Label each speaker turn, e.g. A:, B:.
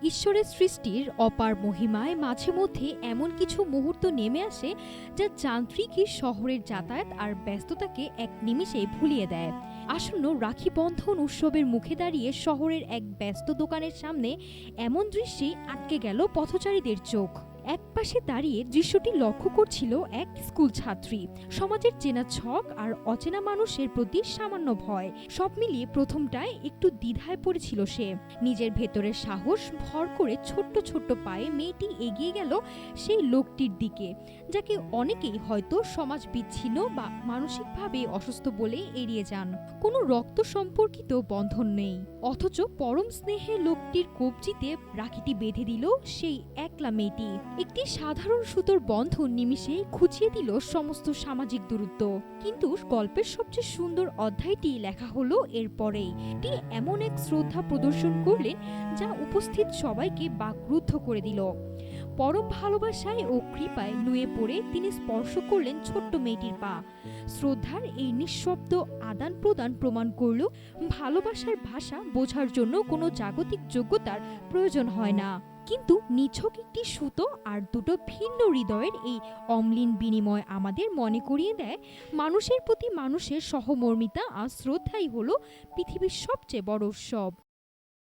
A: ঈশ্বরের সৃষ্টির অপার মহিমায় মাঝে মধ্যে এমন কিছু মুহূর্ত নেমে আসে যা যান্ত্রিক এই শহরের যাতায়াত আর ব্যস্ততাকে এক নিমিষেই ভুলিয়ে দেয়। আসন্ন রাখি বন্ধন উৎসবের মুখে দাঁড়িয়ে শহরের এক ব্যস্ত দোকানের সামনে এমন দৃশ্যে আটকে গেল পথচারীদের চোখ। একপাশে দাঁড়িয়ে দৃশ্যটি লক্ষ্য করছিল এক স্কুল ছাত্রী। সমাজের চেনা ছক আর অচেনা মানুষের প্রতি সামান্য ভয়, সব মিলিয়ে প্রথমটায় একটু দ্বিধায় পড়েছিল সে। নিজের ভেতরের সাহস ভর করে ছোট্ট ছোট্ট পায়ে মেয়েটি এগিয়ে গেল সেই লোকটির দিকে, যাকে অনেকেই হয়তো সমাজ বিচ্ছিন্ন বা মানসিকভাবে অসুস্থ বলে এড়িয়ে যান। কোনো রক্ত সম্পর্কিত বন্ধন নেই, অথচ পরম স্নেহে লোকটির কবজিতে রাখিটি বেঁধে দিল সেই একলা মেয়েটি। একটি সাধারণ সুতোর বন্ধন নিমিষেই ঘুচিয়ে দিল সমস্ত সামাজিক দূরত্ব। কিন্তু গল্পের সবচেয়ে সুন্দর অধ্যায়টি লেখা হলো এরপরেই। এটি এমন এক শ্রদ্ধা প্রদর্শন করলেন যা উপস্থিত সবাইকে বাকরুদ্ধ করে দিল। পরম ভালোবাসায় ও কৃপায় নুয়ে পড়ে তিনি স্পর্শ করলেন ছোট্ট মেয়েটির পা। শ্রদ্ধার এই নিঃশব্দ আদান প্রদান প্রমাণ করল ভালোবাসার ভাষা বোঝার জন্য কোনো জাগতিক যোগ্যতার প্রয়োজন হয় না। কিন্তু নিছক একটি সুতো আর দুটো ভিন্ন হৃদয়ের এই অম্লিন বিনিময় আমাদের মনে করিয়ে দেয় মানুষের প্রতি মানুষের সহমর্মিতা আর শ্রদ্ধাই হলো পৃথিবীর সবচেয়ে বড় উৎসব।